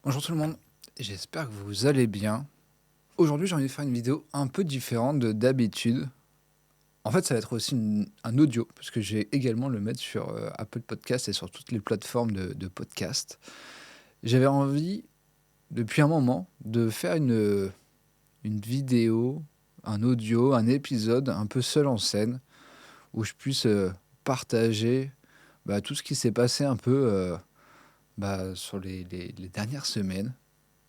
Bonjour tout le monde, j'espère que vous allez bien. Aujourd'hui, j'ai envie de faire une vidéo un peu différente de d'habitude. En fait, ça va être aussi un audio, parce que j'ai également le mettre sur Apple Podcast et sur toutes les plateformes de podcast. J'avais envie, depuis un moment, de faire une vidéo, un audio, un épisode un peu seul en scène, où je puisse partager tout ce qui s'est passé un peu sur les dernières semaines.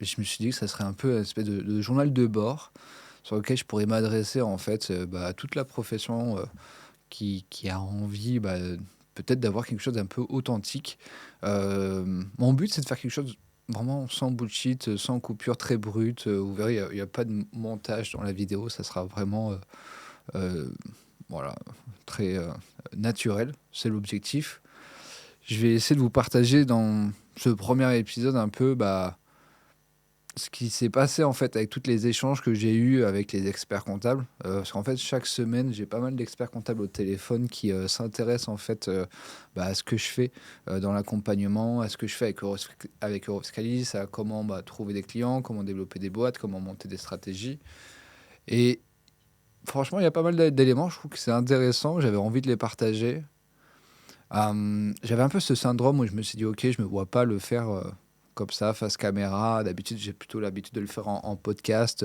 Et je me suis dit que ça serait un peu une espèce de journal de bord sur lequel je pourrais m'adresser en fait, à toute la profession, qui a envie, peut-être d'avoir quelque chose d'un peu authentique. Mon but, c'est de faire quelque chose vraiment sans bullshit, sans coupure, très brute, vous verrez, il y a pas de montage dans la vidéo, ça sera vraiment, heu, voilà, très, naturel, c'est l'objectif. Je vais essayer de vous partager dans ce premier épisode un peu, ce qui s'est passé, en fait, avec toutes les échanges que j'ai eus avec les experts comptables, parce qu'en fait, chaque semaine, j'ai pas mal d'experts comptables au téléphone qui, s'intéressent, en fait, à ce que je fais, dans l'accompagnement, à ce que je fais avec Eurofiscalis, à comment, trouver des clients, comment développer des boîtes, comment monter des stratégies et franchement, il y a pas mal d'éléments, je trouve que c'est intéressant, j'avais envie de les partager. J'avais un peu ce syndrome où je me suis dit: «OK, je me vois pas le faire, comme ça, face caméra». D'habitude, j'ai plutôt l'habitude de le faire en podcast,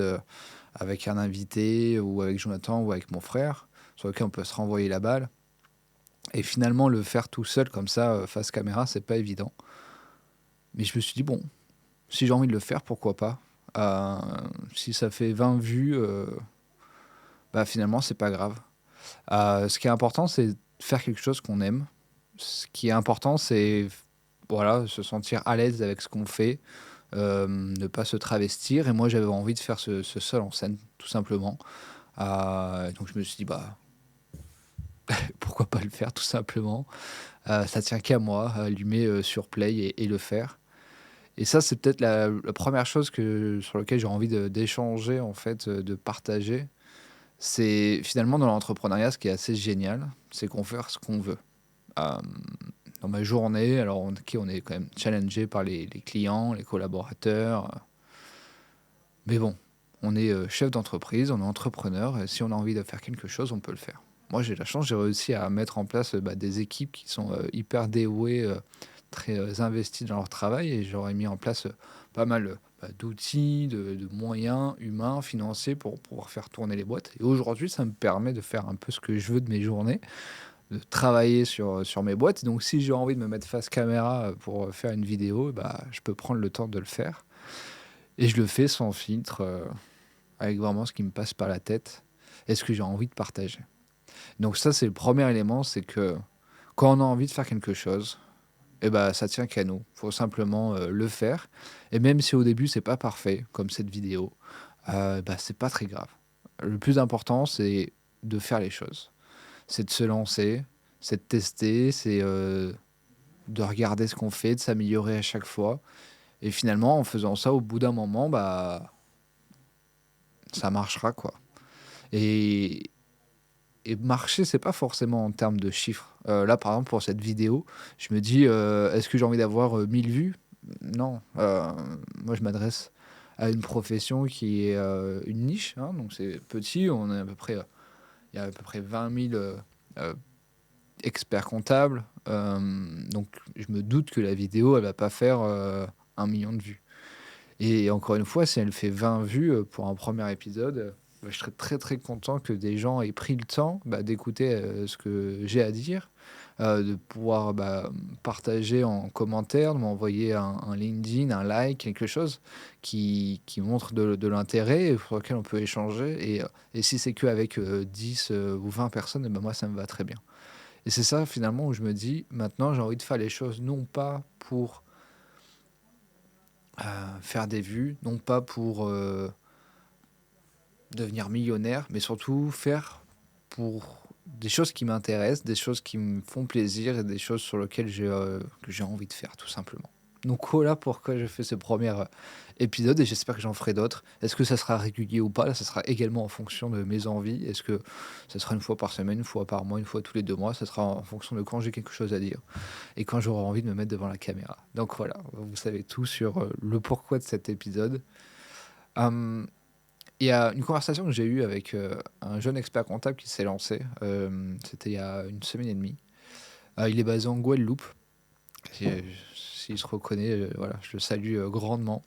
avec un invité ou avec Jonathan ou avec mon frère, sur lequel on peut se renvoyer la balle et finalement le faire tout seul comme ça, face caméra, c'est pas évident. Mais je me suis dit: «Bon, si j'ai envie de le faire, pourquoi pas?» Si ça fait 20 vues, finalement, c'est pas grave. Ce qui est important, c'est de faire quelque chose qu'on aime. Ce qui est important, c'est voilà, se sentir à l'aise avec ce qu'on fait, ne pas se travestir et moi, j'avais envie de faire ce seul en scène, tout simplement. Donc je me suis dit: pourquoi pas le faire tout simplement?» Ça tient qu'à moi, allumer, sur play et le faire et ça, c'est peut-être la 1 chose sur laquelle j'ai envie d'échanger en fait, de partager. C'est finalement dans l'entrepreneuriat, ce qui est assez génial, c'est qu'on peut faire ce qu'on veut. Hem, dans ma journée, alors on est quand même challengé par les clients, les collaborateurs, mais bon, on est, chef d'entreprise, on est entrepreneur et si on a envie de faire quelque chose, on peut le faire. Moi, j'ai la chance, j'ai réussi à mettre en place, des équipes qui sont, hyper dévouées, très, investies dans leur travail et j'aurais mis en place, pas mal, d'outils, de moyens humains, financiers pour pouvoir faire tourner les boîtes et aujourd'hui, ça me permet de faire un peu ce que je veux de mes journées, de travailler sur mes boîtes. Donc si j'ai envie de me mettre face caméra, pour, faire une vidéo, je peux prendre le temps de le faire et je le fais sans filtre, avec vraiment ce qui me passe par la tête et ce que j'ai envie de partager. Donc ça, c'est le premier élément, c'est que quand on a envie de faire quelque chose ça tient qu'à nous. Faut simplement, le faire et même si au début c'est pas parfait, comme cette vidéo, c'est pas très grave. Le plus important, c'est de faire les choses. C'est de se lancer, c'est de tester, c'est, de regarder ce qu'on fait, de s'améliorer à chaque fois et finalement, en faisant ça, au bout d'un moment, ça marchera, quoi et marcher, c'est pas forcément en termes de chiffres. Là, par exemple, pour cette vidéo, je me dis, «Est-ce que j'ai envie d'avoir, 1000 vues?» Non, moi, je m'adresse à une profession qui est, une niche, hein, donc c'est petit. On est à peu près, il y a à peu près 20 000, heu, experts comptables, donc je me doute que la vidéo, elle va pas faire, 1 000 000 de vues et encore une fois, si elle fait 20 vues, pour un premier épisode, je serais très, très content que des gens aient pris le temps, d'écouter, ce que j'ai à dire, de pouvoir, partager en commentaire, de m'envoyer un LinkedIn, un like, quelque chose qui montre de l'intérêt et sur lequel on peut échanger et si c'est qu'avec, 10, ou 20 personnes moi ça me va très bien et c'est ça finalement où je me dis: «Maintenant j'ai envie de faire les choses non pas pour, faire des vues, non pas pour, devenir millionnaire, mais surtout faire pour des choses qui m'intéressent, des choses qui me font plaisir et des choses sur lesquelles que j'ai envie de faire tout simplement». Donc voilà pourquoi je fais ce premier épisode et j'espère que j'en ferai d'autres. Est-ce que ça sera régulier ou pas? Là, ça sera également en fonction de mes envies. Est-ce que ça sera une fois par semaine, une fois par mois, une fois tous les 2 mois? Ça sera en fonction de quand j'ai quelque chose à dire et quand j'aurai envie de me mettre devant la caméra. Donc voilà, vous savez tout sur, le pourquoi de cet épisode. Hem, il y a une conversation que j'ai eue avec, un jeune expert comptable qui s'est lancé, c'était il y a une semaine et demie. Il est basé en Guadeloupe. Si, s'il se reconnaît, voilà, je le salue, grandement.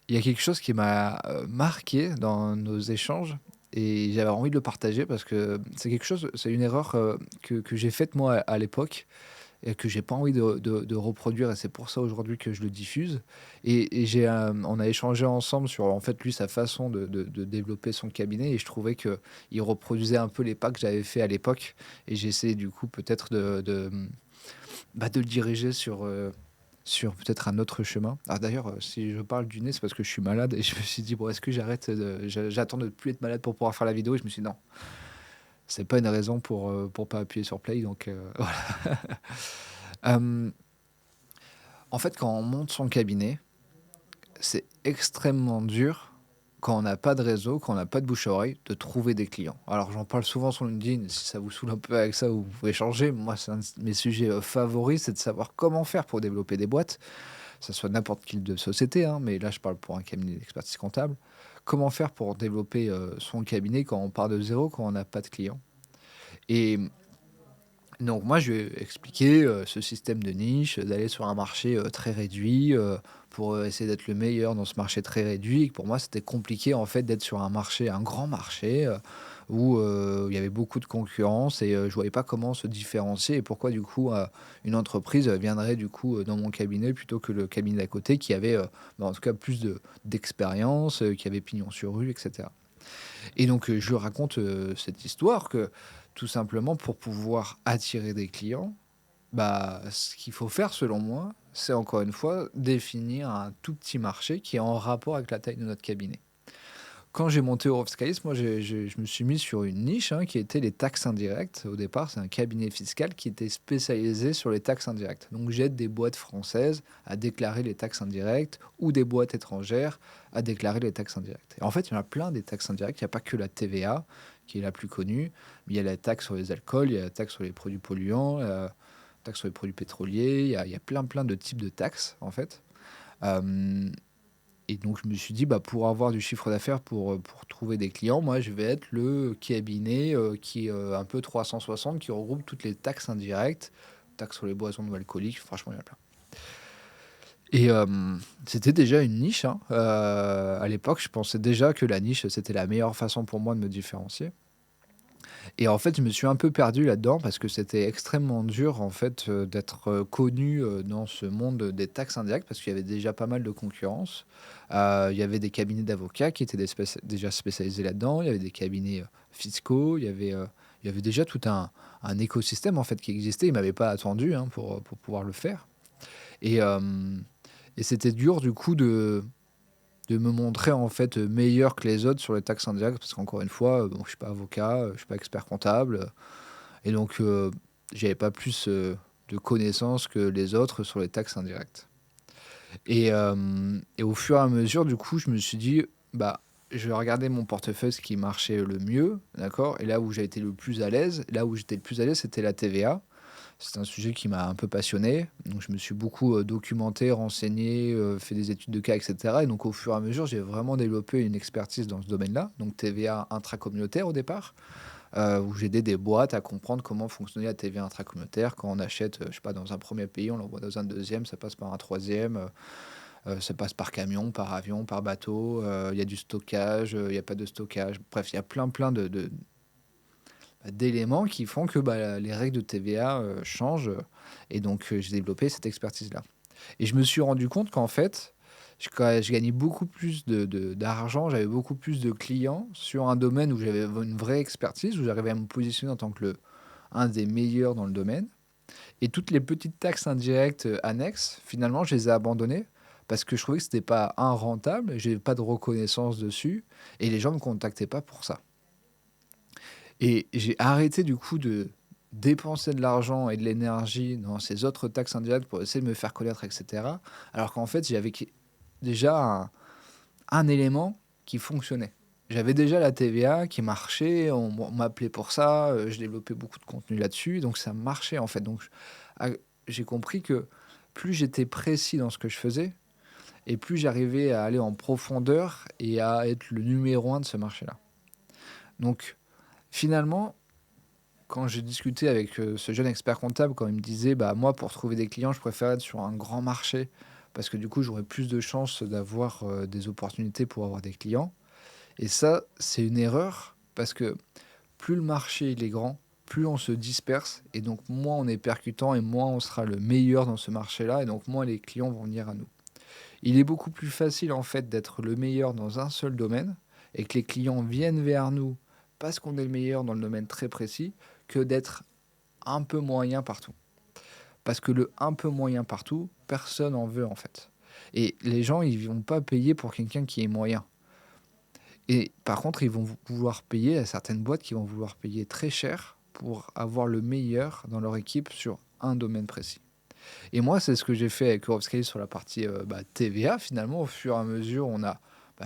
Il y a quelque chose qui m'a, marqué dans nos échanges et j'avais envie de le partager parce que c'est une erreur, que j'ai faite moi à l'époque et que j'ai pas envie de reproduire et c'est pour ça aujourd'hui que je le diffuse on a échangé ensemble sur, en fait, lui, sa façon de développer son cabinet et je trouvais que il reproduisait un peu les pas que j'avais fait à l'époque et j'ai essayé du coup peut-être de le diriger sur peut-être un autre chemin. Ah d'ailleurs, si je parle du nez, c'est parce que je suis malade et je me suis dit: «Bon, est-ce que j'arrête de j'attends de plus être malade pour pouvoir faire la vidéo?» et je me suis dit: «Non, c'est pas une raison pour pas appuyer sur play», donc voilà. Hem, En fait, quand on monte son cabinet, c'est extrêmement dur quand on n'a pas de réseau, quand on n'a pas de bouche à oreille, de trouver des clients. Alors j'en parle souvent sur LinkedIn, si ça vous saoule un peu avec ça, vous pouvez changer. Moi, c'est un de mes sujets, favoris, c'est de savoir comment faire pour développer des boîtes. Ça soit n'importe quelle de société, hein, mais là, je parle pour un cabinet d'expertise comptable. Comment faire pour développer, son cabinet quand on part de zéro, quand on n'a pas de clients? Et donc moi, je lui ai expliqué, ce système de niche, d'aller sur un marché, très réduit, pour, essayer d'être le meilleur dans ce marché très réduit et que pour moi, c'était compliqué, en fait, d'être sur un grand marché, où, il y avait beaucoup de concurrence et je voyais pas comment se différencier et pourquoi, du coup, une entreprise, viendrait, du coup, dans mon cabinet plutôt que le cabinet d'à côté qui avait, en tout cas, plus d'expérience, qui avait pignon sur rue et cetera. Et donc, je lui raconte, cette histoire que, tout simplement, pour pouvoir attirer des clients, bah, ce qu'il faut faire selon moi, c'est encore une fois définir un tout petit marché qui est en rapport avec la taille de notre cabinet. Quand j'ai monté Eurofiscalis, moi je me suis mis sur une niche, hein, qui était les taxes indirectes. Au départ, c'est un cabinet fiscal qui était spécialisé sur les taxes indirectes. Donc j'aide des boîtes françaises à déclarer les taxes indirectes ou des boîtes étrangères à déclarer les taxes indirectes. Et en fait, il y en a plein des taxes indirectes. Il n'y a pas que la TVA qui est la plus connue, mais il y a la taxe sur les alcools, il y a la taxe sur les produits polluants, la taxe sur les produits pétroliers. Il y a plein de types de taxes en fait. Euh, et donc je me suis dit: «Bah, pour avoir du chiffre d'affaires, pour trouver des clients, moi je vais être le cabinet, qui est, un peu 360, qui regroupe toutes les taxes indirectes, taxes sur les boissons non alcooliques», franchement il y en a plein. Et c'était déjà une niche, hein, à l'époque, je pensais déjà que la niche, c'était la meilleure façon pour moi de me différencier. Et en fait, je me suis un peu perdu là-dedans parce que c'était extrêmement dur en fait, d'être, connu, dans ce monde des taxes indirectes parce qu'il y avait déjà pas mal de concurrence. Il y avait des cabinets d'avocats qui étaient déjà spécialisés là-dedans. Il y avait des cabinets, fiscaux. Il y avait déjà tout un écosystème en fait qui existait. Ils m'avaient pas attendu, hein, pour pouvoir le faire. Et hem et c'était dur du coup de me montrer en fait, meilleur que les autres sur les taxes indirectes parce qu'encore une fois, bon, je suis pas avocat, je suis pas expert comptable, et donc j'avais pas plus, de connaissances que les autres sur les taxes indirectes. Et au fur et à mesure, du coup, je me suis dit: «Bah, je vais regarder mon portefeuille, ce qui marchait le mieux», d'accord? Et là où j'ai été le plus à l'aise, là où j'étais le plus à l'aise, c'était la TVA. C'est un sujet qui m'a un peu passionné, donc je me suis beaucoup, documenté, renseigné, fait des études de cas et cetera et donc au fur et à mesure, j'ai vraiment développé une expertise dans ce domaine-là, donc TVA intracommunautaire au départ, où j'aidais des boîtes à comprendre comment fonctionnait la TVA intracommunautaire. Quand on achète, je sais pas, dans un premier pays, on l'envoie dans un deuxième, ça passe par un troisième, ça passe par camion, par avion, par bateau, il y a du stockage, il y a pas de stockage. Bref, il y a plein d'éléments qui font que, bah, les règles de TVA, changent, et donc j'ai développé cette expertise-là et je me suis rendu compte qu'en fait, je gagnais beaucoup plus d'argent, j'avais beaucoup plus de clients sur un domaine où j'avais une vraie expertise, où j'arrivais à me positionner en tant que un des meilleurs dans le domaine et toutes les petites taxes indirectes, annexes, finalement, je les ai abandonnées parce que je trouvais que c'était pas, un, rentable, j'avais pas de reconnaissance dessus et les gens me contactaient pas pour ça. Et j'ai arrêté du coup dépenser de l'argent et de l'énergie dans ces autres taxes indirectes pour essayer de me faire connaître, et cetera. Alors qu'en fait, j'avais déjà un élément qui fonctionnait. J'avais déjà la TVA qui marchait, on m'appelait pour ça, je développais beaucoup de contenu là-dessus, donc ça marchait en fait. Donc ah, j'ai compris que plus j'étais précis dans ce que je faisais et plus j'arrivais à aller en profondeur et à être le numéro un de ce marché-là. Donc finalement, quand j'ai discuté avec, ce jeune expert comptable, quand il me disait: «Bah, moi, pour trouver des clients, je préfère être sur un grand marché parce que du coup, j'aurais plus de chances d'avoir, des opportunités pour avoir des clients». Et ça, c'est une erreur parce que plus le marché il est grand, plus on se disperse et donc moins on est percutant et moins on sera le meilleur dans ce marché-là et donc moins les clients vont venir à nous. Il est beaucoup plus facile en fait d'être le meilleur dans un seul domaine et que les clients viennent vers nous parce qu'on est le meilleur dans le domaine très précis que d'être un peu moyen partout. Parce que le un peu moyen partout, personne en veut en fait. Et les gens, ils vont pas payer pour quelqu'un qui est moyen. Et par contre, ils vont vouloir payer, il y a certaines boîtes qui vont vouloir payer très cher pour avoir le meilleur dans leur équipe sur un domaine précis. Et moi, c'est ce que j'ai fait avec Europscale sur la partie, TVA finalement. Au fur et à mesure, on a,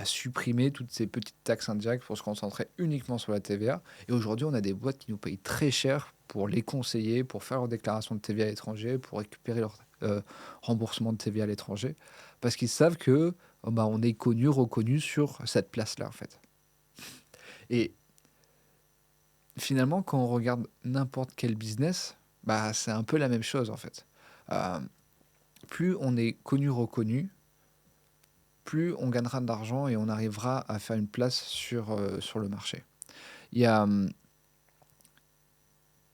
supprimé toutes ces petites taxes indirectes pour se concentrer uniquement sur la TVA. Et aujourd'hui, on a des boîtes qui nous payent très cher pour les conseiller, pour faire leur déclaration de TVA à l'étranger, pour récupérer leur, remboursement de TVA à l'étranger. Parce qu'ils savent que, on est connu, reconnu sur cette place-là, en fait. Et finalement, quand on regarde n'importe quel business, c'est un peu la même chose, en fait. Hem, Plus on est connu, reconnu, plus on gagnera de l'argent et on arrivera à faire une place sur le marché. Il y a, mmh,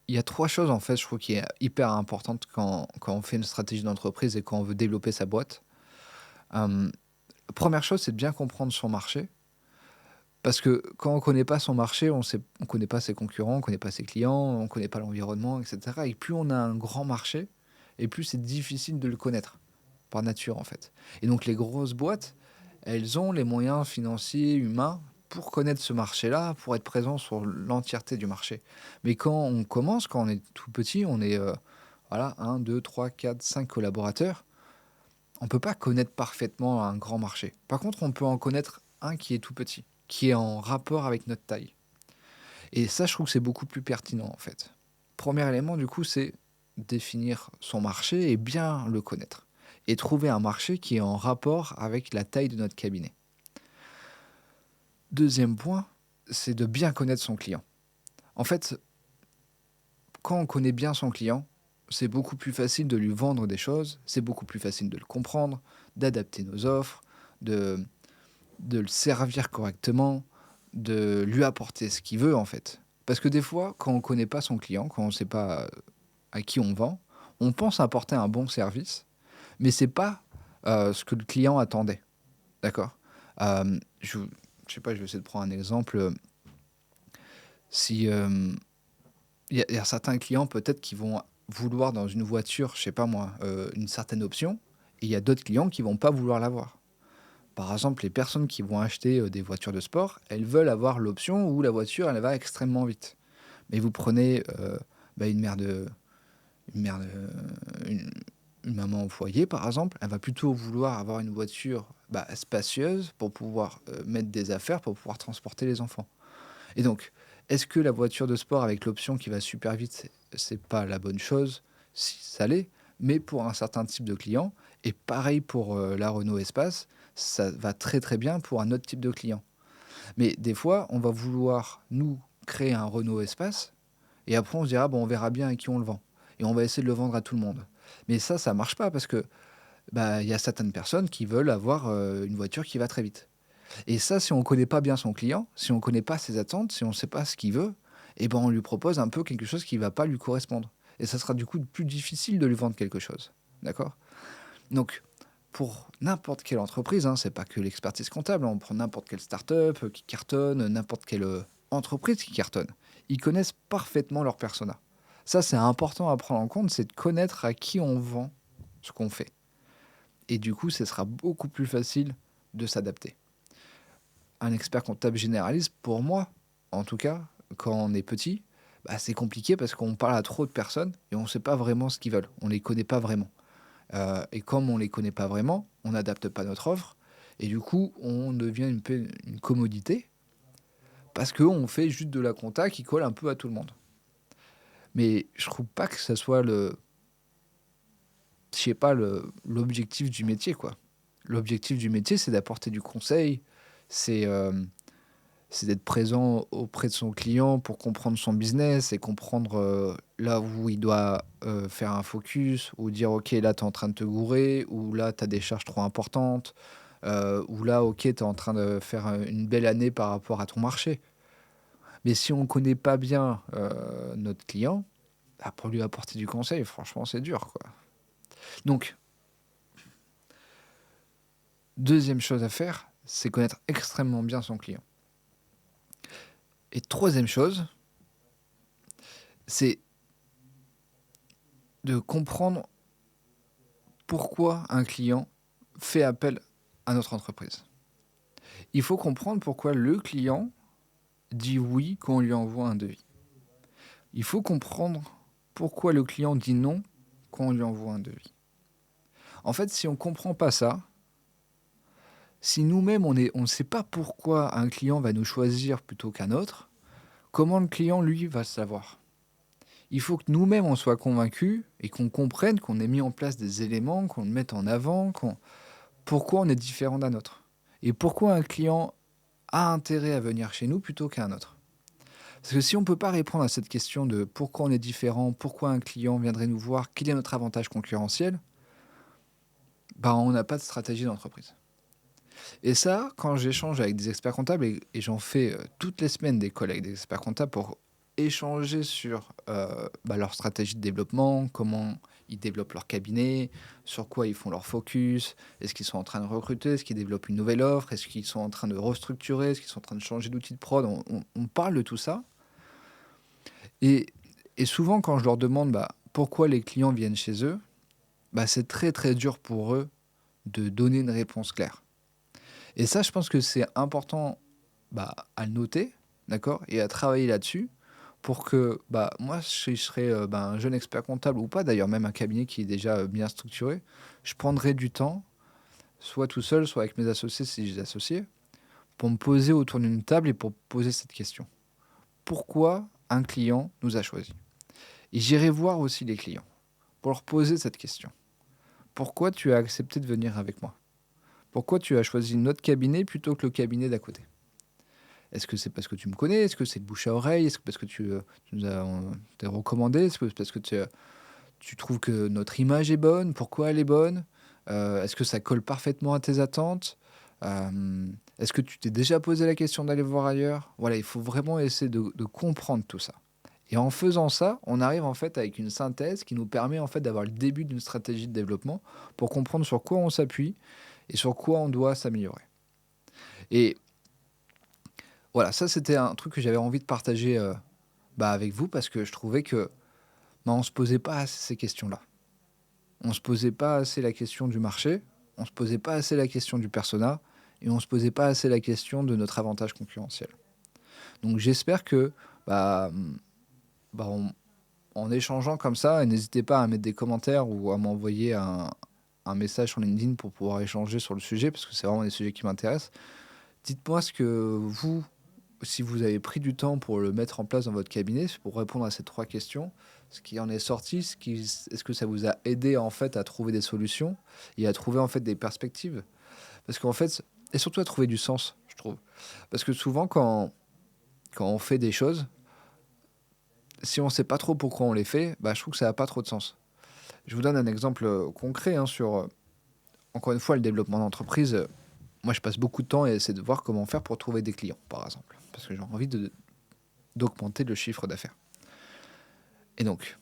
il y a 3 choses, en fait, je trouve qui est hyper importante quand on fait une stratégie d'entreprise et quand on veut développer sa boîte. Hem, 1 chose, c'est de bien comprendre son marché. Parce que quand on connaît pas son marché, on connaît pas ses concurrents, on connaît pas ses clients, on connaît pas l'environnement et cetera et plus on a un grand marché et plus c'est difficile de le connaître, par nature, en fait. Et donc les grosses boîtes, elles ont les moyens financiers, humains pour connaître ce marché-là, pour être présent sur l'entièreté du marché. Mais quand on commence, quand on est tout petit, on est, voilà 1, 2, 3, 4, 5 collaborateurs, on peut pas connaître parfaitement un grand marché. Par contre, on peut en connaître un qui est tout petit, qui est en rapport avec notre taille. Et ça, je trouve que c'est beaucoup plus pertinent, en fait. Premier élément, du coup, c'est définir son marché et bien le connaître. Et trouver un marché qui est en rapport avec la taille de notre cabinet. Deuxième point, c'est de bien connaître son client. En fait, quand on connaît bien son client, c'est beaucoup plus facile de lui vendre des choses, c'est beaucoup plus facile de le comprendre, d'adapter nos offres, de le servir correctement, de lui apporter ce qu'il veut, en fait. Parce que des fois, quand on ne connaît pas son client, quand on ne sait pas, à qui on vend, on pense apporter un bon service, mais c'est pas, ce que le client attendait, d'accord? Je sais pas, je vais essayer de prendre un exemple, si, il y a certains clients peut-être qui vont vouloir dans une voiture, je sais pas moi, une certaine option et il y a d'autres clients qui vont pas vouloir l'avoir. Par exemple, les personnes qui vont acheter, des voitures de sport, elles veulent avoir l'option où la voiture, elle va extrêmement vite. Mais vous prenez, une mère de une mère de une maman au foyer, par exemple, elle va plutôt vouloir avoir une voiture, spacieuse pour pouvoir, mettre des affaires, pour pouvoir transporter les enfants. Et donc, est-ce que la voiture de sport avec l'option qui va super vite, c'est pas la bonne chose? Si, ça l'est, mais pour un certain type de client et pareil pour, la Renault Espace, ça va très, très bien pour un autre type de client. Mais des fois, on va vouloir, nous, créer un Renault Espace et après on se dira: «Bon, on verra bien à qui on le vend» et on va essayer de le vendre à tout le monde. Mais ça marche pas parce que, il y a certaines personnes qui veulent avoir, une voiture qui va très vite. Et ça, si on ne connaît pas bien son client, si on ne connaît pas ses attentes, si on ne sait pas ce qu'il veut, et ben, on lui propose un peu quelque chose qui ne va pas lui correspondre. Et ça sera du coup plus difficile de lui vendre quelque chose. D'accord? Donc, pour n'importe quelle entreprise, hein, c'est pas que l'expertise comptable, hein, on prend n'importe quelle start-up qui cartonne, n'importe quelle entreprise qui cartonne. Ils connaissent parfaitement leur persona. Ça, c'est important à prendre en compte, c'est de connaître à qui on vend ce qu'on fait. Et du coup, ce sera beaucoup plus facile de s'adapter. Un expert comptable généraliste, pour moi, en tout cas, quand on est petit, bah, c'est compliqué parce qu'on parle à trop de personnes et on ne sait pas vraiment ce qu'ils veulent. On ne les connaît pas vraiment. Et comme on ne les connaît pas vraiment, on n'adapte pas notre offre et du coup, on devient une commodité parce qu'on fait juste de la compta qui colle un peu à tout le monde. Mais je trouve pas que ça soit je sais pas, l'objectif du métier, quoi. L'objectif du métier, c'est d'apporter du conseil, c'est, c'est d'être présent auprès de son client pour comprendre son business et comprendre, là où il doit, faire un focus ou dire: «OK, là, tu es en train de te gourer» ou «Là, tu as des charges trop importantes», ou «Là, OK, tu es en train de faire, une belle année par rapport à ton marché». Mais si on ne connaît pas bien, notre client, bah, pour lui apporter du conseil, franchement, c'est dur, quoi. Donc deuxième chose à faire, c'est connaître extrêmement bien son client. Et troisième chose, c'est de comprendre pourquoi un client fait appel à notre entreprise. Il faut comprendre pourquoi le client dit oui quand on lui envoie un devis. Il faut comprendre pourquoi le client dit non quand on lui envoie un devis. En fait, si on ne comprend pas ça, si nous-mêmes on ne sait pas pourquoi un client va nous choisir plutôt qu'un autre, comment le client, lui, va le savoir? Il faut que nous-mêmes, on soit convaincus et qu'on comprenne qu'on ait mis en place des éléments, qu'on le mette en avant, pourquoi on est différent d'un autre. Et pourquoi un client a intérêt à venir chez nous plutôt qu'un autre. Parce que si on ne peut pas répondre à cette question de pourquoi on est différent, pourquoi un client viendrait nous voir, quel est notre avantage concurrentiel, bah, on n'a pas de stratégie d'entreprise. Et ça, quand j'échange avec des experts comptables, et j'en fais toutes les semaines des collègues des experts comptables pour échanger sur bah, leur stratégie de développement, comment ils développent leur cabinet, sur quoi ils font leur focus, est-ce qu'ils sont en train de recruter, est-ce qu'ils développent une nouvelle offre, est-ce qu'ils sont en train de restructurer, est-ce qu'ils sont en train de changer d'outil de prod, on parle de tout ça. Et, et souvent, quand je leur demande bah, pourquoi les clients viennent chez eux, bah, c'est très très dur pour eux de donner une réponse claire. Et ça, je pense que c'est important bah, à le noter, d'accord? Et à travailler là-dessus pour que bah, moi, si je serais bah, un jeune expert comptable ou pas, d'ailleurs même un cabinet qui est déjà bien structuré, je prendrais du temps, soit tout seul, soit avec mes associés si j'ai des associés, pour me poser autour d'une table et pour poser cette question. Pourquoi un client nous a choisis? Et j'irai voir aussi les clients pour leur poser cette question. Pourquoi tu as accepté de venir avec moi? Pourquoi tu as choisi notre cabinet plutôt que le cabinet d'à côté? Est-ce que c'est parce que tu me connais? Est-ce que c'est le bouche à oreille? Est-ce que parce que tu nous as t'es recommandé? Est-ce que parce que tu trouves que notre image est bonne? Pourquoi elle est bonne? Est-ce que ça colle parfaitement à tes attentes? Est-ce que tu t'es déjà posé la question d'aller voir ailleurs? Voilà, il faut vraiment essayer de comprendre tout ça. Et en faisant ça, on arrive en fait avec une synthèse qui nous permet en fait d'avoir le début d'une stratégie de développement pour comprendre sur quoi on s'appuie et sur quoi on doit s'améliorer. Et voilà, ça c'était un truc que j'avais envie de partager bah, avec vous parce que je trouvais que bah, on se posait pas assez ces questions-là. On se posait pas assez la question du marché, on se posait pas assez la question du persona et on se posait pas assez la question de notre avantage concurrentiel. Donc j'espère que bah, bah, en échangeant comme ça, et n'hésitez pas à mettre des commentaires ou à m'envoyer un message sur LinkedIn pour pouvoir échanger sur le sujet, parce que c'est vraiment des sujets qui m'intéressent. Dites-moi ce que vous, si vous avez pris du temps pour le mettre en place dans votre cabinet, pour répondre à ces trois questions, ce qui en est sorti, est-ce que ça vous a aidé en fait à trouver des solutions et à trouver en fait des perspectives? Parce qu'en fait, et surtout à trouver du sens, je trouve. Parce que souvent, quand on fait des choses, si on ne sait pas trop pourquoi on les fait, bah, je trouve que ça n'a pas trop de sens. Je vous donne un exemple concret hein, sur, encore une fois, le développement d'entreprise. Moi, je passe beaucoup de temps à essayer de voir comment faire pour trouver des clients, par exemple, parce que j'ai envie d'augmenter le chiffre d'affaires. Et donc,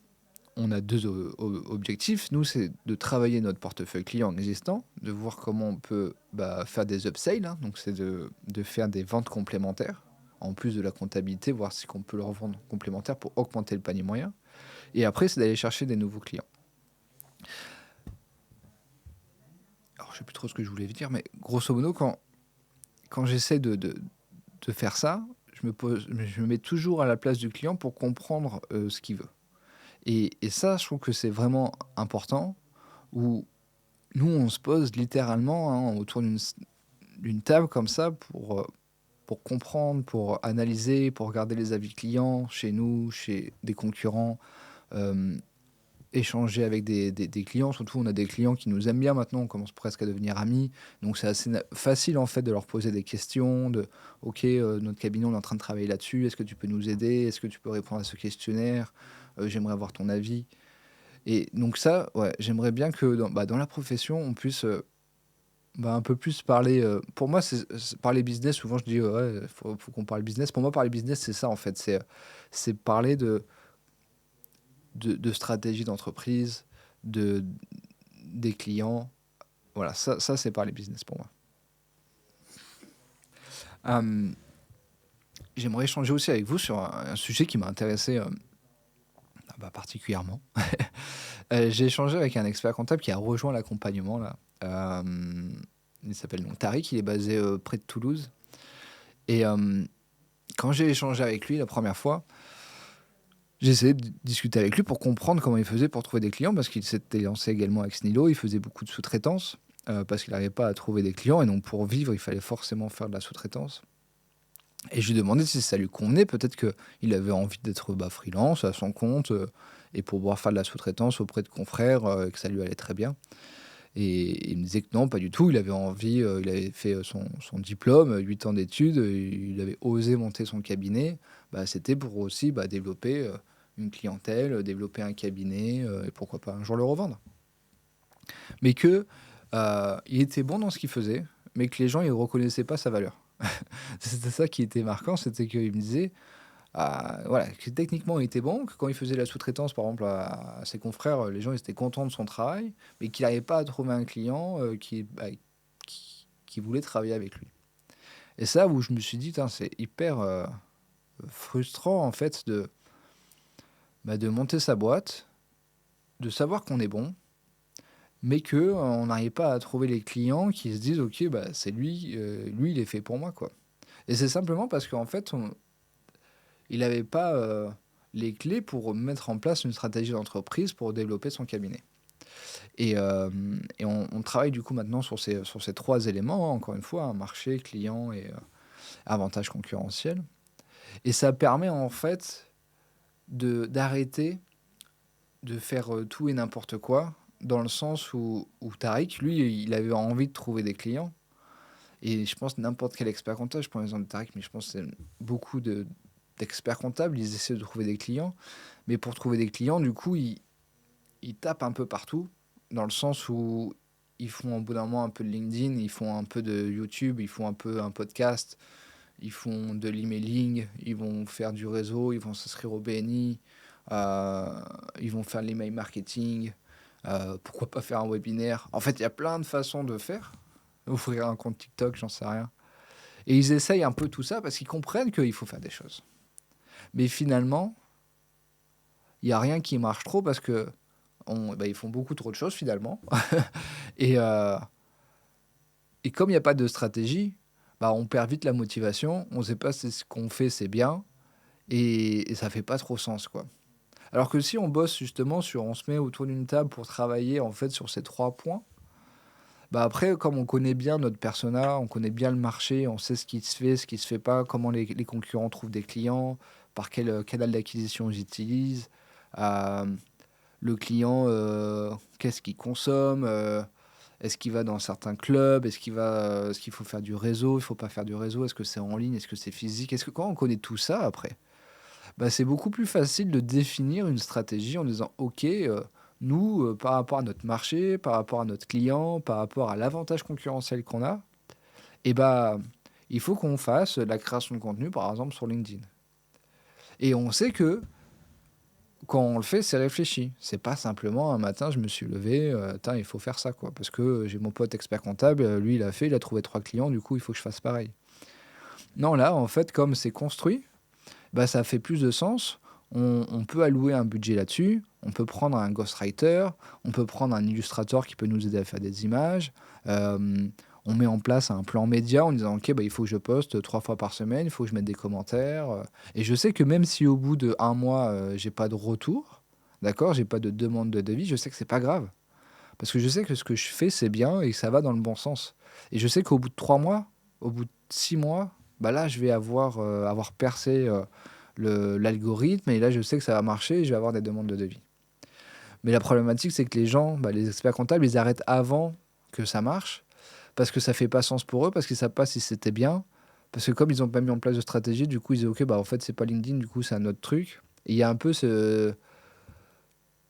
on a deux objectifs. Nous, c'est de travailler notre portefeuille client existant, de voir comment on peut bah, faire des upsells, hein, donc c'est de faire des ventes complémentaires, en plus de la comptabilité, voir si on peut leur vendre complémentaire pour augmenter le panier moyen. Et après, c'est d'aller chercher des nouveaux clients. Alors, je sais plus trop ce que je voulais dire, mais grosso modo, quand j'essaie de faire ça, je me mets toujours à la place du client pour comprendre, ce qu'il veut et ça, je trouve que c'est vraiment important où nous, on se pose littéralement, hein, autour d'une table comme ça pour comprendre, pour analyser, pour regarder les avis clients chez nous, chez des concurrents, hem, échanger avec des clients. Surtout, on a des clients qui nous aiment bien maintenant, on commence presque à devenir amis. Donc c'est assez facile, en fait, de leur poser des questions, de: «OK, notre cabinet, on est en train de travailler là-dessus. Est-ce que tu peux nous aider? Est-ce que tu peux répondre à ce questionnaire? J'aimerais avoir ton avis». Et donc ça, ouais, j'aimerais bien que dans la profession, on puisse, un peu plus parler, pour moi, c'est parler business, souvent je dis: «Ouais, faut qu'on parle business». Pour moi, parler business, c'est ça, en fait, c'est parler de stratégie d'entreprise, de des clients. Voilà, ça, c'est parler business pour moi. Hem, J'aimerais échanger aussi avec vous sur un sujet qui m'a intéressé, particulièrement. J'ai échangé avec un expert comptable qui a rejoint l'accompagnement là. Il s'appelle donc Tariq, il est basé, près de Toulouse et quand j'ai échangé avec lui la première fois, j'ai essayé de discuter avec lui pour comprendre comment il faisait pour trouver des clients parce qu'il s'était lancé également avec Snilo. Il faisait beaucoup de sous-traitance, parce qu'il n'arrivait pas à trouver des clients et donc pour vivre, il fallait forcément faire de la sous-traitance et je lui demandais si ça lui convenait. Peut-être qu'il avait envie d'être, freelance à son compte, et pour pouvoir faire de la sous-traitance auprès de confrères, que ça lui allait très bien. Et il me disait que non, pas du tout. Il avait envie, il avait fait, son diplôme, 8 ans d'études, il avait osé monter son cabinet. C'était pour aussi, développer, une clientèle, développer un cabinet, et pourquoi pas un jour le revendre. Mais il était bon dans ce qu'il faisait, mais que les gens, ils reconnaissaient pas sa valeur. C'était ça qui était marquant, c'était qu'il me disait, voilà, que techniquement il était bon, que quand il faisait la sous-traitance par exemple à ses confrères, les gens ils étaient contents de son travail, mais qu'il n'arrivait pas à trouver un client, qui voulait travailler avec lui. Et ça où je me suis dit: «Tain, c'est hyper, frustrant en fait de monter sa boîte, de savoir qu'on est bon, mais qu'on n'arrive pas à trouver les clients qui se disent: "OK, c'est lui, lui il est fait pour moi, quoi"». Et c'est simplement parce qu'en fait il n'avait pas, les clés pour mettre en place une stratégie d'entreprise pour développer son cabinet. Et on travaille du coup maintenant sur ces 3 éléments, hein, encore une fois, hein, marché, client et avantage concurrentiel. Et ça permet en fait d'arrêter de faire, tout et n'importe quoi, dans le sens où Tariq, lui, il avait envie de trouver des clients et je pense n'importe quel expert comptable, je prends l'exemple de Tariq, mais je pense que c'est beaucoup d'experts comptables, ils essaient de trouver des clients. Mais pour trouver des clients, du coup, ils tapent un peu partout, dans le sens où ils font au bout d'un moment un peu de LinkedIn, ils font un peu de YouTube, ils font un peu un podcast, ils font de l'emailing, ils vont faire du réseau, ils vont s'inscrire au BNI, euh, ils vont faire de l'email marketing, pourquoi pas faire un webinaire. En fait, il y a plein de façons de faire. Ouvrir un compte TikTok, j'en sais rien. Et ils essayent un peu tout ça parce qu'ils comprennent qu'il faut faire des choses. Mais finalement, il y a rien qui marche trop parce que ils font beaucoup trop de choses finalement. Et, euh, et comme il n'y a pas de stratégie, on perd vite la motivation. On ne sait pas si ce qu'on fait c'est bien et ça fait pas trop sens quoi. Alors que si on bosse justement on se met autour d'une table pour travailler en fait sur ces 3 points. Après, comme on connaît bien notre persona, on connaît bien le marché, on sait ce qui se fait, ce qui se fait pas, comment les concurrents trouvent des clients, par quel canal d'acquisition ils utilisent, euh, le client, qu'est-ce qu'il consomme, est-ce qu'il va dans certains clubs, est-ce qu'il faut faire du réseau, il faut pas faire du réseau, est-ce que c'est en ligne, est-ce que c'est physique, est-ce que quand on connaît tout ça après, c'est beaucoup plus facile de définir une stratégie en disant ok, nous, par rapport à notre marché, par rapport à notre client, par rapport à l'avantage concurrentiel qu'on a, et il faut qu'on fasse de la création de contenu par exemple sur LinkedIn. Et on sait que quand on le fait, c'est réfléchi. C'est pas simplement un matin, je me suis levé, il faut faire ça, quoi. Parce que j'ai mon pote expert comptable, lui, il a fait, il a trouvé 3 clients, du coup, il faut que je fasse pareil. Non, là, en fait, comme c'est construit, ça fait plus de sens. On peut allouer un budget là-dessus, on peut prendre un ghostwriter, on peut prendre un illustrateur qui peut nous aider à faire des images, euh, on met en place un plan média en disant: «OK, bah, il faut que je poste 3 fois par semaine, il faut que je mette des commentaires», et je sais que même si au bout d'1 mois, j'ai pas de retour, d'accord? J'ai pas de demande de devis, je sais que c'est pas grave. Parce que je sais que ce que je fais, c'est bien et que ça va dans le bon sens. Et je sais qu'au bout de 3 mois, au bout de 6 mois, bah, là, je vais avoir percé, le l'algorithme et là, je sais que ça va marcher et je vais avoir des demandes de devis. Mais la problématique, c'est que les gens, bah, les experts comptables, ils arrêtent avant que ça marche parce que ça fait pas sens pour eux, parce qu'ils savent pas si c'était bien, parce que comme ils ont pas mis en place de stratégie, du coup, ils disent: «OK, bah, en fait, c'est pas LinkedIn, du coup, c'est un autre truc». Et il y a un peu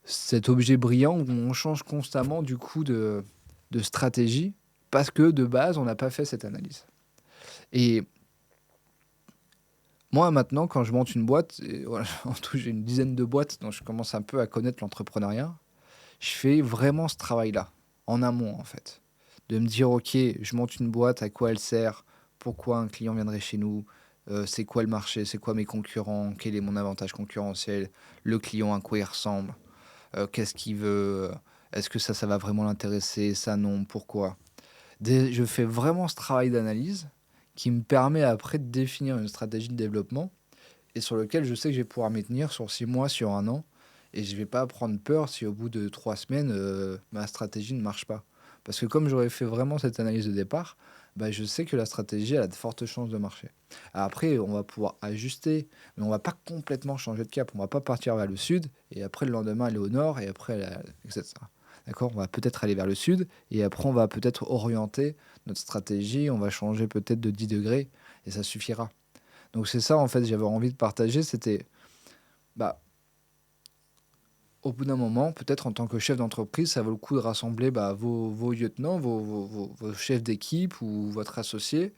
cet objet brillant où on change constamment du coup de stratégie parce que de base, on n'a pas fait cette analyse. Et moi maintenant, quand je monte une boîte, et voilà, en tout, j'ai une dizaine de boîtes, donc je commence un peu à connaître l'entrepreneuriat. Je fais vraiment ce travail-là, en amont en fait. De me dire: «OK, je monte une boîte, à quoi elle sert? Pourquoi un client viendrait chez nous? C'est quoi le marché? C'est quoi mes concurrents? Quel est mon avantage concurrentiel? Le client, à quoi il ressemble? Qu'est-ce qu'il veut? Est-ce que ça va vraiment l'intéresser? Ça non, pourquoi?» Je fais vraiment ce travail d'analyse qui me permet après de définir une stratégie de développement et sur lequel je sais que je vais pouvoir m'y tenir sur 6 mois, sur 1 an et je vais pas prendre peur si au bout de 3 semaines, ma stratégie ne marche pas. Parce que comme j'aurais fait vraiment cette analyse de départ, bah, je sais que la stratégie, elle a de fortes chances de marcher. Après, on va pouvoir ajuster, mais on va pas complètement changer de cap. On va pas partir vers le sud et après le lendemain aller au nord et après et cetera. D'accord? On va peut-être aller vers le sud et après on va peut-être orienter notre stratégie, on va changer peut-être de 10 degrés et ça suffira. Donc c'est ça en fait, j'avais envie de partager, c'était, bah, au bout d'un moment, peut-être en tant que chef d'entreprise, ça vaut le coup de rassembler, bah, vos lieutenants, vos chefs d'équipe ou votre associé.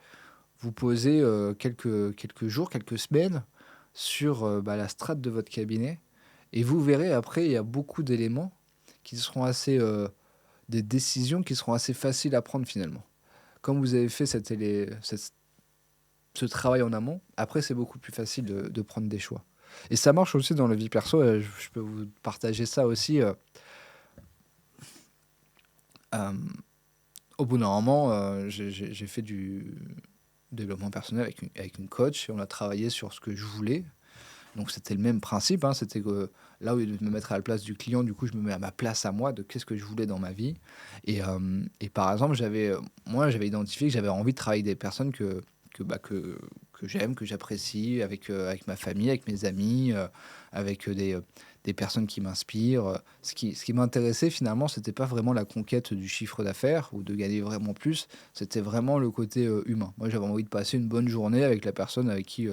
Vous posez, quelques jours, quelques semaines sur, bah, la strate de votre cabinet et vous verrez après, il y a beaucoup d'éléments qui seront assez, des décisions qui seront assez faciles à prendre finalement. Comme vous avez fait ce travail en amont, après c'est beaucoup plus facile de prendre des choix. Et ça marche aussi dans la vie perso, je peux vous partager ça aussi, hem, au bout d'un moment, j'ai fait du développement personnel avec une coach et on a travaillé sur ce que je voulais. Donc c'était le même principe, hein, c'était que là, au lieu de me mettre à la place du client, du coup, je me mets à ma place à moi de qu'est-ce que je voulais dans ma vie. Et par exemple, moi, j'avais identifié que j'avais envie de travailler avec des personnes que j'aime, que j'apprécie, avec ma famille, avec mes amis, avec des personnes qui m'inspirent. Ce qui m'intéressait finalement, c'était pas vraiment la conquête du chiffre d'affaires ou de gagner vraiment plus, c'était vraiment le côté humain. Moi, j'avais envie de passer une bonne journée avec la personne avec qui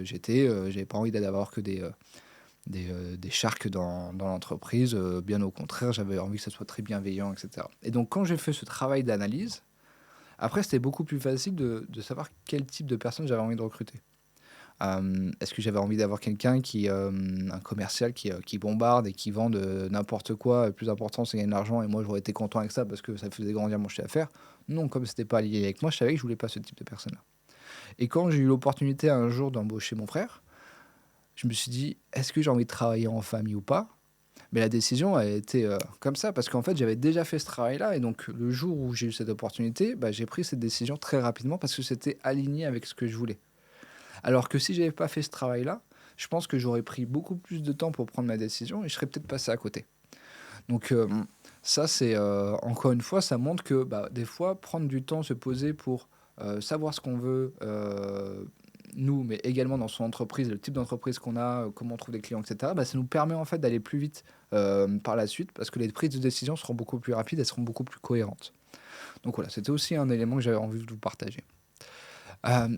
j'étais. J'avais pas envie d'avoir que des sharks dans l'entreprise, bien au contraire, j'avais envie que ça soit très bienveillant, et cetera. Et donc quand j'ai fait ce travail d'analyse, après c'était beaucoup plus facile de savoir quel type de personne j'avais envie de recruter. Est-ce que j'avais envie d'avoir quelqu'un un commercial qui bombarde et qui vend de n'importe quoi, le plus important c'est gagner de l'argent et moi j'aurais été content avec ça parce que ça faisait grandir mon chiffre d'affaires? Non, comme c'était pas lié avec moi, je savais que je voulais pas ce type de personne-là. Et quand j'ai eu l'opportunité un jour d'embaucher mon frère, je me suis dit: «Est-ce que j'ai envie de travailler en famille ou pas?» Mais la décision a été, comme ça parce qu'en fait, j'avais déjà fait ce travail-là et donc le jour où j'ai eu cette opportunité, bah, j'ai pris cette décision très rapidement parce que c'était aligné avec ce que je voulais. Alors que si j'avais pas fait ce travail-là, je pense que j'aurais pris beaucoup plus de temps pour prendre ma décision et je serais peut-être passé à côté. Donc ça c'est, encore une fois, ça montre que, bah, des fois, prendre du temps, se poser pour, savoir ce qu'on veut, nous, mais également dans son entreprise, le type d'entreprise qu'on a, comment on trouve des clients et cetera, bah, ça nous permet en fait d'aller plus vite, par la suite parce que les prises de décision seront beaucoup plus rapides, elles seront beaucoup plus cohérentes. Donc voilà, c'était aussi un élément que j'avais envie de vous partager.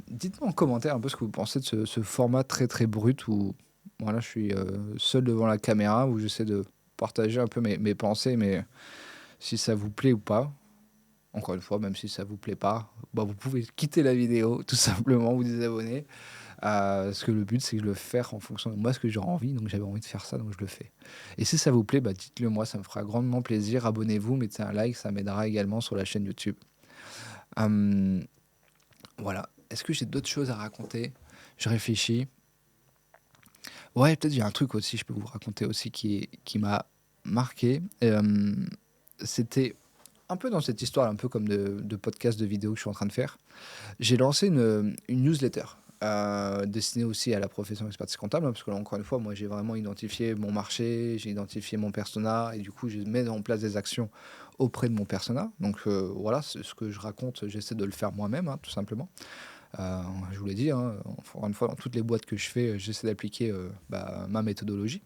Dites-moi en commentaire un peu ce que vous pensez de ce format très, très brut où voilà, je suis, seul devant la caméra, où j'essaie de partager un peu mes pensées, mais si ça vous plaît ou pas. Encore une fois, même si ça vous plaît pas, bah, vous pouvez quitter la vidéo, tout simplement, vous désabonner. Parce que le but, c'est que je le faire en fonction de moi, ce que j'aurais envie, donc j'avais envie de faire ça, donc je le fais. Et si ça vous plaît, bah, dites-le moi, ça me fera grandement plaisir. Abonnez-vous, mettez un like, ça m'aidera également sur la chaîne YouTube. Hem, voilà. Est-ce que j'ai d'autres choses à raconter? Je réfléchis. Ouais, peut-être il y a un truc aussi, je peux vous raconter aussi qui m'a marqué. C'était un peu dans cette histoire, un peu comme de podcast, de vidéo que je suis en train de faire. J'ai lancé une newsletter destinée aussi à la profession expertise comptable, hein, parce que là, encore une fois, moi, j'ai vraiment identifié mon marché, j'ai identifié mon persona, et du coup, je mets en place des actions auprès de mon persona. Donc voilà, c'est ce que je raconte, j'essaie de le faire moi-même, hein, tout simplement. Je vous l'ai dit, hein, encore une fois, dans toutes les boîtes que je fais, j'essaie d'appliquer ma méthodologie.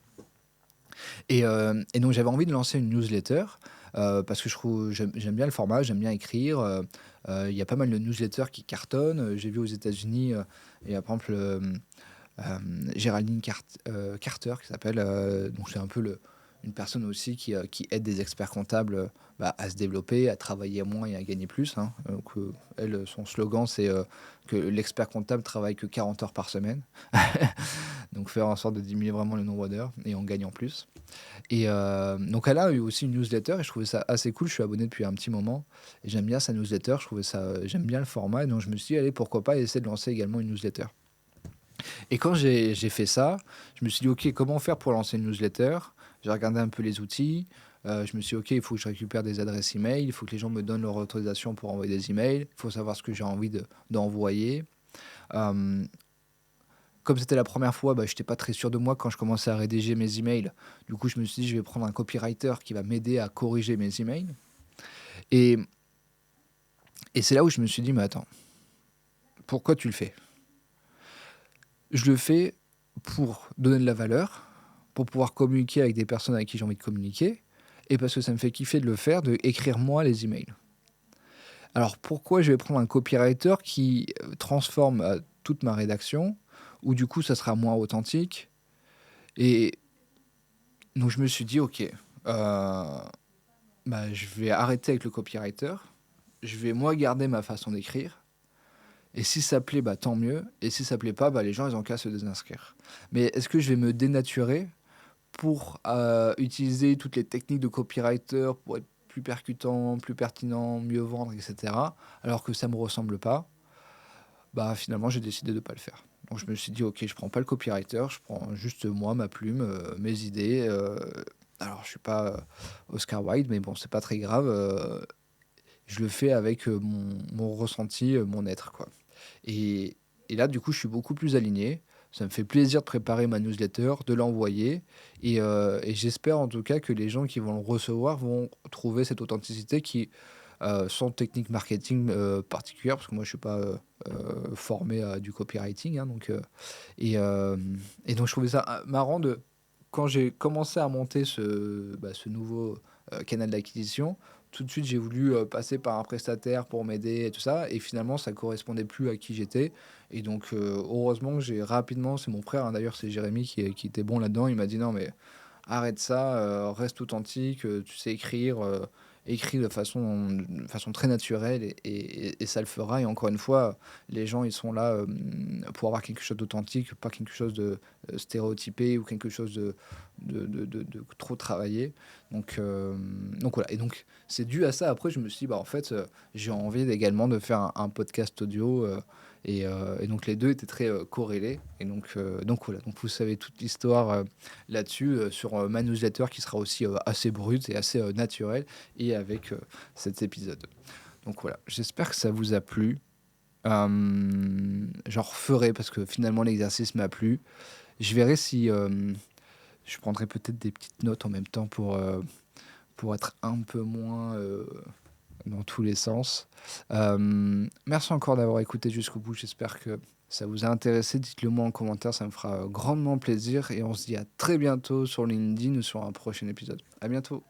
Et donc j'avais envie de lancer une newsletter, parce que j'aime bien le format, j'aime bien écrire, il y a pas mal de newsletters qui cartonnent, j'ai vu aux États-Unis, il y a par exemple, Géraldine Carter qui s'appelle, donc c'est un peu une personne aussi qui aide des experts comptables, à se développer, à travailler moins et à gagner plus, hein. Donc elle, son slogan, c'est, que l'expert comptable travaille que 40 heures par semaine. Donc faire en sorte de diminuer vraiment le nombre d'heures et en gagnant plus. Et donc elle a eu aussi une newsletter et je trouvais ça assez cool. Je suis abonné depuis un petit moment et j'aime bien sa newsletter. J'aime bien le format et donc je me suis dit: «Allez, pourquoi pas essayer de lancer également une newsletter?» Et quand j'ai fait ça, je me suis dit: «OK, comment faire pour lancer une newsletter?» J'ai regardé un peu les outils, je me suis dit: «OK, il faut que je récupère des adresses email, il faut que les gens me donnent leur autorisation pour envoyer des emails, il faut savoir ce que j'ai envie d'envoyer». Hem Comme c'était la première fois, je n'étais pas très sûr de moi quand je commençais à rédiger mes emails. Du coup, je me suis dit: «Je vais prendre un copywriter qui va m'aider à corriger mes emails» et c'est là où je me suis dit: «Mais attends, pourquoi tu le fais?» Je le fais pour donner de la valeur, pour pouvoir communiquer avec des personnes avec qui j'ai envie de communiquer et parce que ça me fait kiffer de le faire, d'écrire moi les emails. Alors pourquoi je vais prendre un copywriter qui, transforme, toute ma rédaction, où du coup ça sera moins authentique? Et donc je me suis dit: «OK, je vais arrêter avec le copywriter. Je vais moi garder ma façon d'écrire et si ça plaît, tant mieux et si ça plaît pas, les gens ils ont qu'à se désinscrire. Mais est-ce que je vais me dénaturer pour, utiliser toutes les techniques de copywriter pour être plus percutant, plus pertinent, mieux vendre et cetera, alors que ça me ressemble pas?» Finalement, j'ai décidé de pas le faire. Donc je me suis dit: «OK, je prends pas le copywriter, je prends juste moi, ma plume, mes idées», alors je suis pas, Oscar Wilde, mais bon, c'est pas très grave, je le fais avec, mon ressenti, mon être, quoi. Et là, du coup, je suis beaucoup plus aligné. Ça me fait plaisir de préparer ma newsletter, de l'envoyer et j'espère en tout cas que les gens qui vont le recevoir vont trouver cette authenticité qui, sans technique marketing, particulière, parce que moi je suis pas, formé à du copywriting, hein, donc et donc je trouvais ça, marrant de quand j'ai commencé à monter ce nouveau, canal d'acquisition, tout de suite j'ai voulu, passer par un prestataire pour m'aider et tout ça et finalement ça correspondait plus à qui j'étais et donc heureusement que j'ai rapidement c'est mon frère, hein, d'ailleurs, c'est Jérémy qui était bon là-dedans. Il m'a dit: «Non mais arrête ça, reste authentique, tu sais écrire, écris de façon très naturelle et ça le fera» et encore une fois, les gens, ils sont là, pour avoir quelque chose d'authentique, pas quelque chose de, stéréotypé ou quelque chose de trop travaillé. Donc voilà et donc c'est dû à ça. Après, je me suis dit: «En fait, j'ai envie également de faire un podcast audio», et donc les 2 étaient très, corrélés et donc voilà. Donc vous savez toute l'histoire, là-dessus, sur, ma newsletter qui sera aussi, assez brute et assez, naturelle et avec, cet épisode. Donc voilà, j'espère que ça vous a plu. J'en referai parce que finalement l'exercice m'a plu. Je verrai si, je prendrai peut-être des petites notes en même temps pour être un peu moins, dans tous les sens. Merci encore d'avoir écouté jusqu'au bout. J'espère que ça vous a intéressé. Dites-le moi en commentaire, ça me fera grandement plaisir et on se dit à très bientôt sur LinkedIn ou sur un prochain épisode. À bientôt.